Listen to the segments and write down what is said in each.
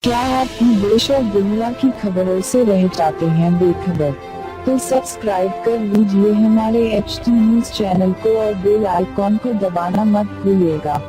क्या आप देश और दुनिया की खबरों से रह जाते हैं बेखबर? तो सब्सक्राइब कर लीजिए हमारे HT न्यूज चैनल को और बेल आइकॉन को दबाना मत भूलिएगा।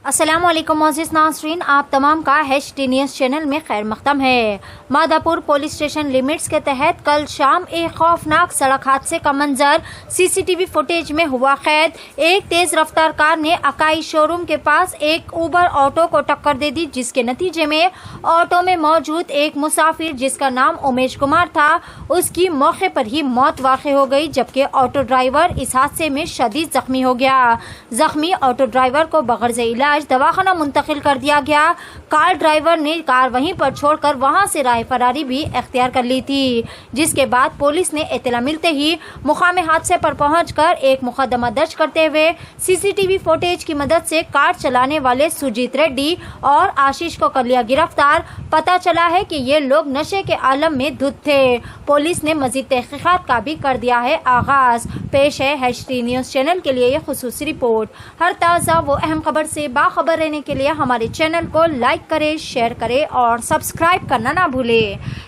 अस्सलामुअलैकुम मोअज़्ज़िज़ नाज़रीन, आप तमाम का HT न्यूज़ चैनल में खैर मक़दम है। मादापुर पुलिस स्टेशन लिमिट्स के तहत कल शाम एक खौफनाक सड़क हादसे का मंजर CCTV फुटेज में हुआ कैद। एक तेज रफ्तार कार ने अकाई शोरूम के पास एक उबर ऑटो को टक्कर दे दी, जिसके नतीजे में ऑटो में मौजूद एक मुसाफिर जिसका नाम उमेश कुमार था, उसकी मौके पर ही मौत वाक़ हो गई, जबकि ऑटो ड्राइवर इस हादसे में शदीद जख्मी हो गया। जख्मी ऑटो ड्राइवर को बगैर इलाज दवाखाना मुंतकिल कर दिया गया। कार ड्राइवर ने कार वहीं पर छोड़कर वहां से राह फरारी भी इख्तियार कर ली थी, जिसके बाद पुलिस ने इत्तला मिलते ही मुकाम हादसे पर पहुंचकर एक मुकदमा दर्ज करते हुए CCTV फुटेज की मदद से कार चलाने वाले सुजीत रेड्डी और आशीष को कर लिया गिरफ्तार। पता चला है कि ये लोग नशे के आलम में धुत थे। पुलिस ने मजीद तहकीकात का भी कर दिया है आगाज। पेश है HT न्यूज़ चैनल के लिए ये खुसूसी रिपोर्ट। हर ताज़ा वो अहम खबर से बाखबर रहने के लिए हमारे चैनल को लाइक करें, शेयर करें और सब्सक्राइब करना ना भूलें।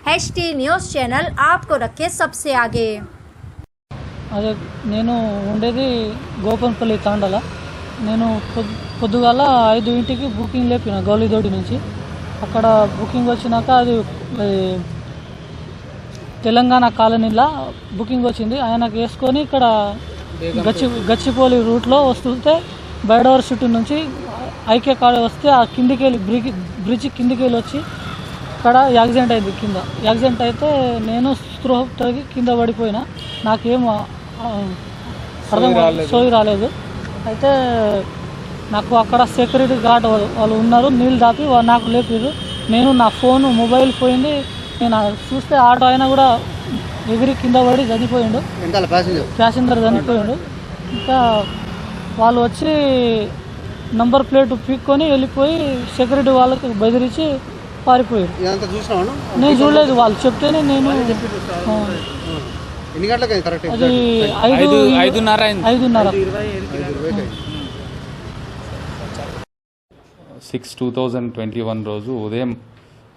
HT न्यूज़ चैनल आपको रखे सबसे आगे। అదే నేను ఉండేది గోపన్పల్లి తాండల. నేను పొద్దుగాల 5కి బుకింగ్ లేపిన గౌలిదోడి నుంచి. అక్కడ బుకింగ్ వచ్చినాక అది తెలంగాణ కాలనీలో బుకింగ్ వచ్చింది. ఆయనకు వేసుకొని ఇక్కడ గచ్చిపోలి రూట్లో వస్తుంటే బైడవర్ సిటీ నుంచి ఐకే కాడ వస్తే ఆ కిందికి వెళ్ళి బ్రిడ్జ్ కిందికి వెళ్ళి వచ్చి ఇక్కడ యాక్సిడెంట్ అయింది. కింద యాక్సిడెంట్ అయితే నేను స్పృహ తగ్గి కింద పడిపోయినా. నాకేం సోయి రాలేదు. అయితే నాకు అక్కడ సెక్యూరిటీ గార్డ్ వాళ్ళు ఉన్నారు, నీళ్ళు దాపి నాకు లేపారు. నేను నా ఫోను మొబైల్ పోయింది. నేను చూస్తే ఆటో అయినా కూడా ఎగిరి కింద పడి చనిపోయిండు, ప్యాసింజర్ చనిపోయిండు. ఇంకా వాళ్ళు వచ్చి నంబర్ ప్లేట్ పీక్కొని వెళ్ళిపోయి సెక్యూరిటీ వాళ్ళకి బెదిరించి పారిపోయారు. నేను చూడలేదు, వాళ్ళు చెప్తేనే నేను. అది 5:30 6/2021 రోజు ఉదయం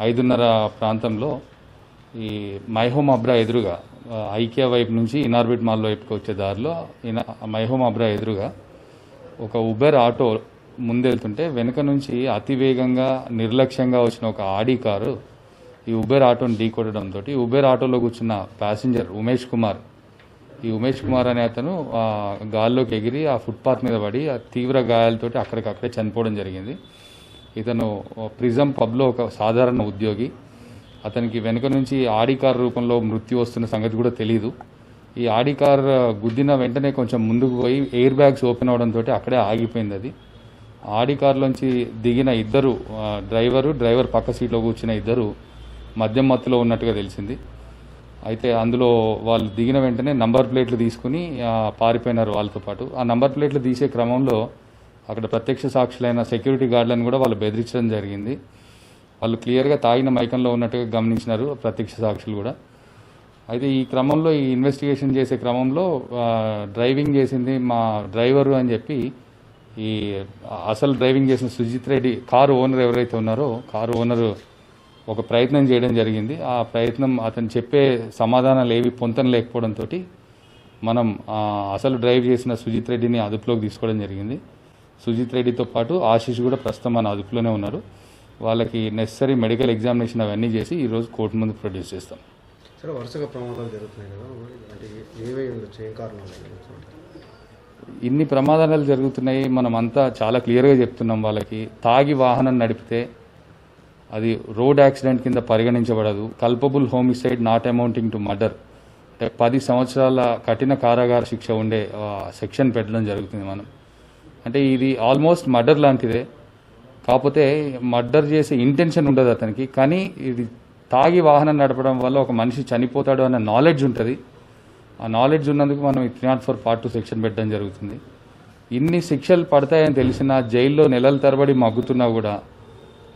5:30 ప్రాంతంలో ఈ మైహోమ్ అబ్రా ఎదురుగా ఐకియా వైపు నుంచి ఇనార్బిట్ మాల్ వైపుకి వచ్చే దారిలో మైహోమ్ అబ్రా ఎదురుగా ఒక ఉబెర్ ఆటో ముందెళ్తుంటే వెనుక నుంచి అతివేగంగా నిర్లక్ష్యంగా వచ్చిన ఒక ఆడి కారు ఈ ఉబెర్ ఆటోని ఢీకొట్టడంతో ఉబెర్ ఆటోలో కూర్చున్న ప్యాసింజర్ ఉమేష్ కుమార్ అనే అతను గాల్లోకి ఎగిరి ఆ ఫుట్పాత్ మీద పడి తీవ్ర గాయాలతోటి అక్కడికక్కడే చనిపోవడం జరిగింది. ఇతను ప్రిజం పబ్లో ఒక సాధారణ ఉద్యోగి. అతనికి వెనుక నుంచి ఆడి కార్ రూపంలో మృత్యు వస్తున్న సంగతి కూడా తెలీదు. ఈ ఆడి కార్ గుద్దిన వెంటనే కొంచెం ముందుకు పోయి ఎయిర్ బ్యాగ్స్ ఓపెన్ అవడంతో అక్కడే ఆగిపోయింది. అది ఆడి కార్లోంచి దిగిన ఇద్దరు, డ్రైవర్ పక్క సీట్లో కూర్చున్న ఇద్దరు మద్యం మత్తులో ఉన్నట్టుగా తెలిసింది. అయితే అందులో వాళ్ళు దిగిన వెంటనే నంబర్ ప్లేట్లు తీసుకుని పారిపోయినారు వాళ్ళతో పాటు. ఆ నంబర్ ప్లేట్లు తీసే క్రమంలో అక్కడ ప్రత్యక్ష సాక్షులైన సెక్యూరిటీ గార్డులను కూడా వాళ్ళు బెదిరించడం జరిగింది. వాళ్ళు క్లియర్గా తాగిన మైకంలో ఉన్నట్టుగా గమనించినారు ప్రత్యక్ష సాక్షులు కూడా. అయితే ఈ క్రమంలో ఈ ఇన్వెస్టిగేషన్ చేసే క్రమంలో డ్రైవింగ్ చేసింది మా డ్రైవరు అని చెప్పి ఈ అసలు డ్రైవింగ్ చేసిన సుజిత్ రెడ్డి కారు ఓనర్ ఎవరైతే ఉన్నారో కారు ఓనరు ఒక ప్రయత్నం చేయడం జరిగింది. ఆ ప్రయత్నం అతను చెప్పే సమాధానాలు ఏవి పొంతన లేకపోవడంతో మనం అసలు డ్రైవ్ చేసిన సుజిత్ రెడ్డిని అదుపులోకి తీసుకోవడం జరిగింది. సుజిత్ రెడ్డితో పాటు ఆశీష్ కూడా ప్రస్తుతం మన అదుపులోనే ఉన్నారు. వాళ్ళకి నెసరీ మెడికల్ ఎగ్జామినేషన్ అవన్నీ చేసి ఈరోజు కోర్టు ముందు ప్రొడ్యూస్ చేస్తాం. వరుసగా ప్రమాదాలు జరుగుతున్నాయి కదా, అంటే ఏమై ఉండొచ్చు, ఏం కారణాలు? ఇన్ని ప్రమాదాలు జరుగుతున్నాయి, మనం అంతా చాలా క్లియర్గా చెప్తున్నాం. వాళ్ళకి తాగి వాహనం నడిపితే అది రోడ్ యాక్సిడెంట్ కింద పరిగణించబడదు. Culpable homicide not amounting to murder, 10 సంవత్సరాల కఠిన కారాగార శిక్ష ఉండే సెక్షన్ పెట్టడం జరుగుతుంది. మనం అంటే ఇది ఆల్మోస్ట్ మర్డర్ లాంటిదే, కాకపోతే మర్డర్ చేసే ఇంటెన్షన్ ఉండదు అతనికి. కానీ ఇది తాగి వాహనం నడపడం వల్ల ఒక మనిషి చనిపోతాడు అన్న నాలెడ్జ్ ఉంటుంది. ఆ నాలెడ్జ్ ఉన్నందుకు మనం 304 Part 2 సెక్షన్ పెట్టడం జరుగుతుంది. ఇన్ని శిక్షలు పడతాయని తెలిసినా జైల్లో నెలల తరబడి మగ్గుతున్నా కూడా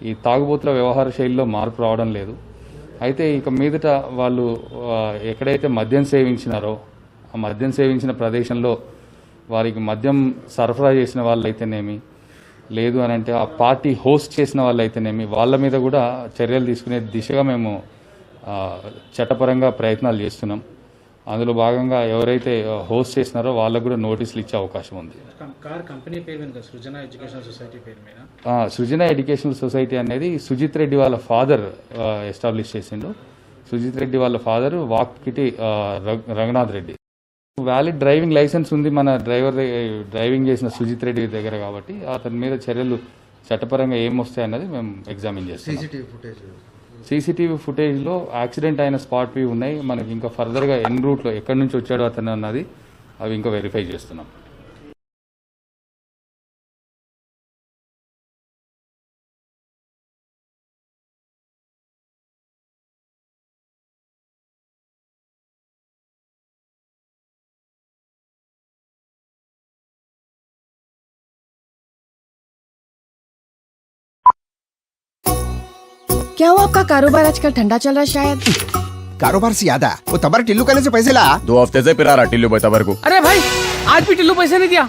ఈ తాగుబోతుల వ్యవహార శైలిలో మార్పు రావడం లేదు. అయితే ఇక మీదట వాళ్ళు ఎక్కడైతే మద్యం సేవించినారో ఆ మద్యం సేవించిన ప్రదేశంలో వారికి మద్యం సరఫరా చేసిన వాళ్ళైతేనేమి, లేదు అని అంటే ఆ పార్టీ హోస్ట్ చేసిన వాళ్ళు అయితేనేమి వాళ్ళ మీద కూడా చర్యలు తీసుకునే దిశగా మేము చట్టపరంగా ప్రయత్నాలు చేస్తున్నాం. అందులో భాగంగా ఎవరైతే హోస్ట్ చేసినారో వాళ్ళకు కూడా నోటీసులు ఇచ్చే అవకాశం ఉంది. కంపెనీ పేరు మీద సృజన ఎడ్యుకేషనల్ సొసైటీ పేరు మీద సృజన ఎడ్యుకేషనల్ సొసైటీ అనేది సుజిత్ రెడ్డి వాళ్ళ ఫాదర్ ఎస్టాబ్లిష్ చేసిండు. సుజిత్ రెడ్డి వాళ్ళ father Vakkiti Ranganath Reddy. Valid driving licence ఉంది మన డ్రైవింగ్ చేసిన సుజిత్ రెడ్డి దగ్గర, కాబట్టి అతని మీద చర్యలు చట్టపరంగా ఏమొస్తాయి అన్నది మేము ఎగ్జామిన్ చేస్తాం. సీసీటీవీ ఫుటేజ్లో యాక్సిడెంట్ అయిన స్పాట్ వ్యూ ఉన్నాయి. మనకి ఇంకా ఫర్దర్గా ఎన్ రూట్లో ఎక్కడి నుంచి వచ్చాడో అతను అన్నది అవి ఇంకా వెరిఫై చేస్తున్నాం. क्या हुआ आपका कारोबार आजकल ठंडा चल रहा है शायद? कारोबार से याद है वो तबर टिल्लू कहने से पैसे ला 2 हफ्ते से पिरा रहा टिल्लू तबर को। अरे भाई आज भी टिल्लू पैसे नहीं दिया।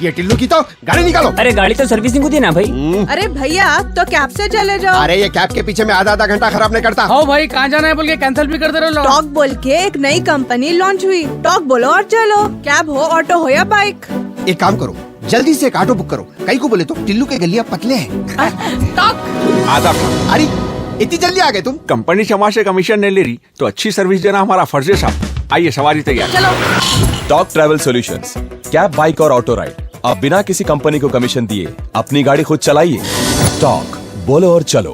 ये टिल्लू की तो गाड़ी निकालो। अरे गाड़ी तो सर्विसिंग होती है ना भाई। अरे भैया तो कैब से चले जाओ। अरे ये कैब के पीछे में आधा घंटा खराब नहीं करता। हो भाई कहाँ जाना है बोल के कैंसिल भी करते रहो। टॉक बोल के एक नई कंपनी लॉन्च हुई, टॉक बोलो और चलो। कैब हो, ऑटो हो या बाइक। एक काम करो जल्दी से एक ऑटो बुक करो। कहीं को बोले तो टिल्लू के गलियां पतले हैं। आधा अरे इतनी जल्दी आ गए तुम? कंपनी क्षमा से कमीशन नहीं ले रही तो अच्छी सर्विस देना हमारा फर्ज है साहब। आइए सवारी तैयार। चलो। Talk travel solutions, cab, bike और ऑटो राइड, अब बिना किसी कंपनी को कमीशन दिए अपनी गाड़ी खुद चलाइए। टॉक बोलो और चलो।